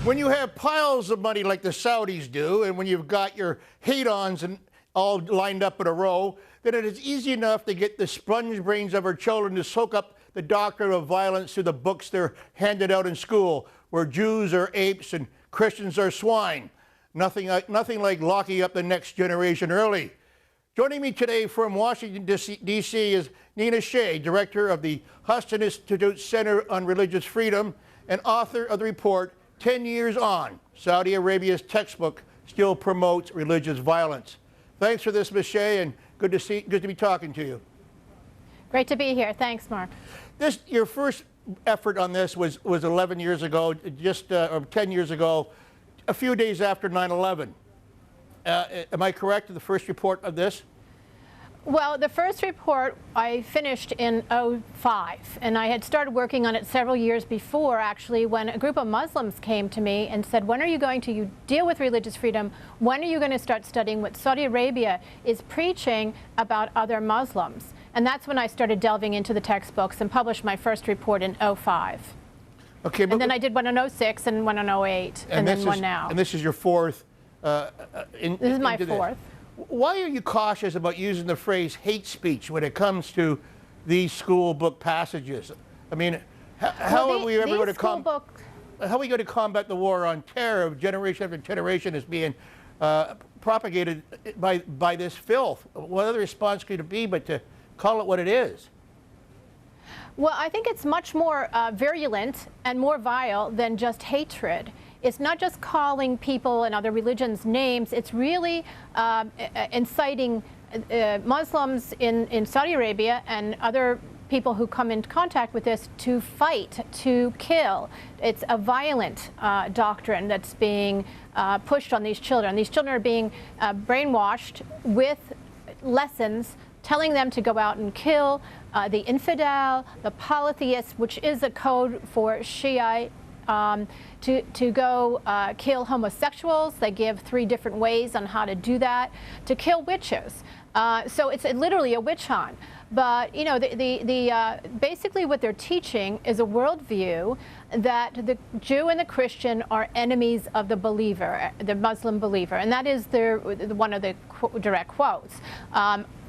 When you have piles of money like the Saudis do, and when you've got your hate-ons and all lined up in a row, then it is easy enough to get the sponge brains of our children to soak up the doctrine of violence through the books they're handed out in school, where Jews are apes and Christians are swine. Nothing like locking up the next generation early. Joining me today from Washington, D.C. is Nina Shea, director of the Huston Institute Center on Religious Freedom and author of the report, 10 Years On, Saudi Arabia's Textbook Still Promotes Religious Violence. Thanks for this, Ms. Shea, and good to be talking to you. Great to be here. Thanks, Mark. Your first effort on this was 11 years ago, or 10 years ago, a few days after 9/11. Am I correct in the first report of this? Well, the first report I finished in '05, and I had started working on it several years before, actually, when a group of Muslims came to me and said, when are you going to deal with religious freedom? When are you going to start studying what Saudi Arabia is preaching about other Muslims? And that's when I started delving into the textbooks and published my first report in '05. Okay, and then I did one in '06 and one in '08, and then one now. And this is your fourth? This is my fourth. Why are you cautious about using the phrase hate speech when it comes to these school book passages? I mean, how are we going to combat the war on terror of generation after generation is being propagated by this filth? What other response could it be but to call it what it is? Well, I think it's much more virulent and more vile than just hatred. It's not just calling people and other religions names. It's really inciting Muslims in Saudi Arabia and other people who come into contact with this to fight, to kill. It's a violent doctrine that's being pushed on these children. These children are being brainwashed with lessons telling them to go out and kill the infidel, the polytheist, which is a code for Shiite, to go kill homosexuals. They give 3 different ways on how to do that, to kill witches. So it's literally a witch hunt. But you know, basically what they're teaching is a worldview that the Jew and the Christian are enemies of the believer, the Muslim believer, and that is one of the direct quotes.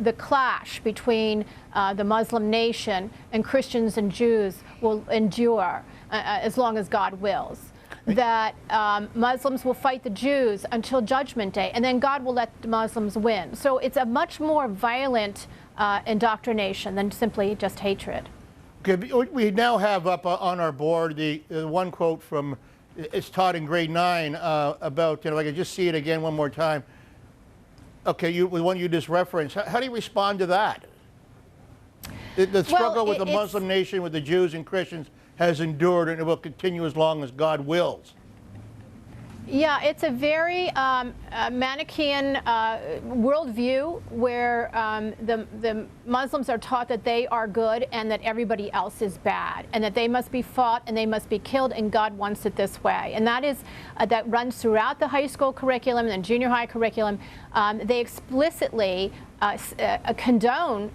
The clash between the Muslim nation and Christians and Jews will endure as long as God wills. That Muslims will fight the Jews until Judgment Day, and then God will let the Muslims win. So it's a much more violent indoctrination than simply just hatred. Okay, we now have up on our board the one quote from, it's taught in grade 9 about, I can just see it again one more time. Okay, the one you just referenced. How do you respond to that? The struggle with the Muslim nation, with the Jews and Christians, has endured, and it will continue as long as God wills. Yeah, it's a very Manichaean worldview where the Muslims are taught that they are good and that everybody else is bad, and that they must be fought and they must be killed, and God wants it this way. And that is that runs throughout the high school curriculum and junior high curriculum. They explicitly condone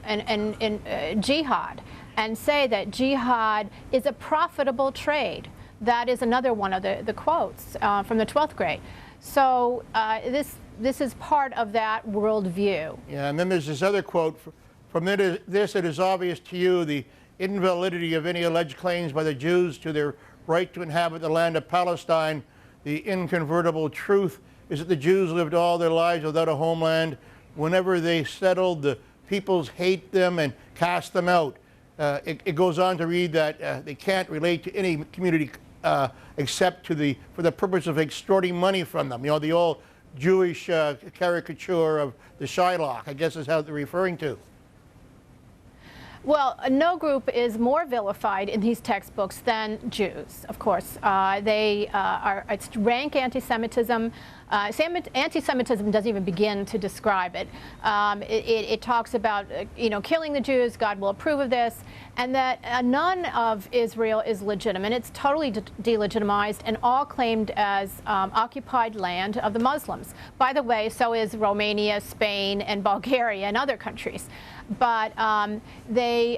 jihad and say that jihad is a profitable trade. That is another one of the quotes from the 12th grade. So this is part of that worldview. Yeah, and then there's this other quote from this: it is obvious to you the invalidity of any alleged claims by the Jews to their right to inhabit the land of Palestine. The incontrovertible truth is that the Jews lived all their lives without a homeland. Whenever they settled, the peoples hate them and cast them out. It goes on to read that they can't relate to any community except for the purpose of extorting money from them. You know, the old Jewish caricature of the Shylock, I guess is how they're referring to. Well, no group is more vilified in these textbooks than Jews, of course. It's rank anti-Semitism. Anti-Semitism doesn't even begin to describe it. It talks about, killing the Jews, God will approve of this, and that none of Israel is legitimate. It's totally delegitimized and all claimed as occupied land of the Muslims. By the way, so is Romania, Spain, and Bulgaria, and other countries. But they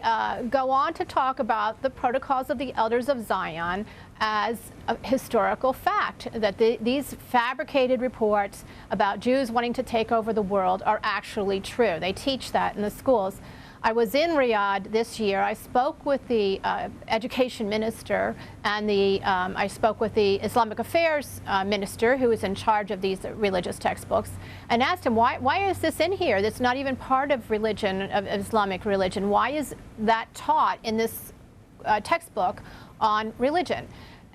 go on to talk about the protocols of the elders of Zion as a historical fact, that these fabricated reports about Jews wanting to take over the world are actually true. They teach that in the schools. I was in Riyadh this year. I spoke with the education minister, and I spoke with the Islamic Affairs minister, who is in charge of these religious textbooks, and asked him, why is this in here? That's not even part of religion, of Islamic religion. Why is that taught in this textbook on religion?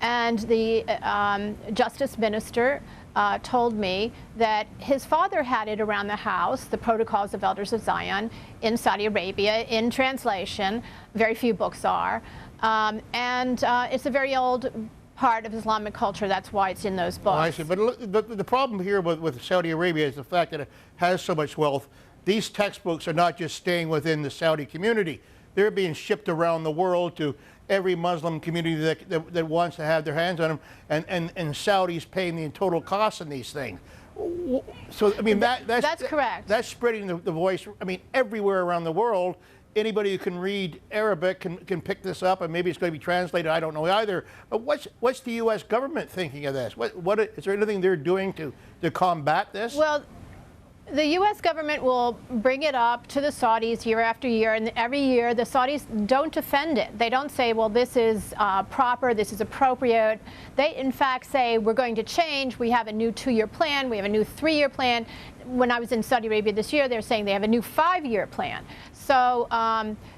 And the justice minister told me that his father had it around the house, the Protocols of Elders of Zion, in Saudi Arabia, in translation. Very few books are. And it's a very old part of Islamic culture. That's why it's in those books. Oh, I see. But look, the problem here with Saudi Arabia is the fact that it has so much wealth. These textbooks are not just staying within the Saudi community. They're being shipped around the world to every Muslim community that wants to have their hands on them, and Saudis paying the total cost on these things. So, I mean, that's correct. That's spreading the voice, I mean, everywhere around the world. Anybody who can read Arabic can pick this up, and maybe it's going to be translated. I don't know either. But what's the U.S. government thinking of this? What is there anything they're doing to combat this? Well, the U.S. government will bring it up to the Saudis year after year, and every year the Saudis don't defend it. They don't say, well, this is proper, this is appropriate. They, in fact, say, we're going to change. We have a new 2-year plan. We have a new 3-year plan. When I was in Saudi Arabia this year, they're saying they have a new 5-year plan. So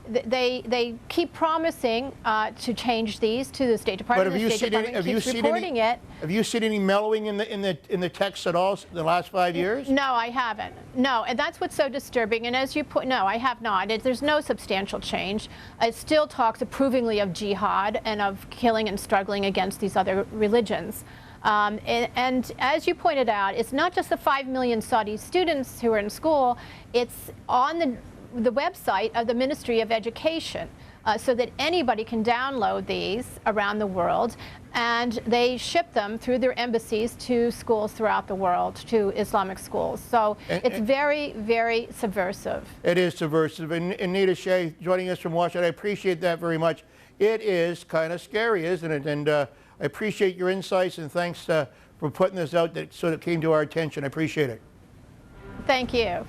they keep promising to change these to the State Department. But have you seen any mellowing in the text at all in the last 5 years? No, I haven't. No, and that's what's so disturbing. And as you put, no, I have not. There's no substantial change. It still talks approvingly of jihad and of killing and struggling against these other religions. And as you pointed out, it's not just the 5 million Saudi students who are in school. It's on the website of the Ministry of Education, so that anybody can download these around the world, and they ship them through their embassies to schools throughout the world, to Islamic schools. So it's very, very subversive. It is subversive. And Nina Shea joining us from Washington, I appreciate that very much. It is kind of scary, isn't it? And I appreciate your insights, and thanks for putting this out so it came to our attention. I appreciate it. Thank you.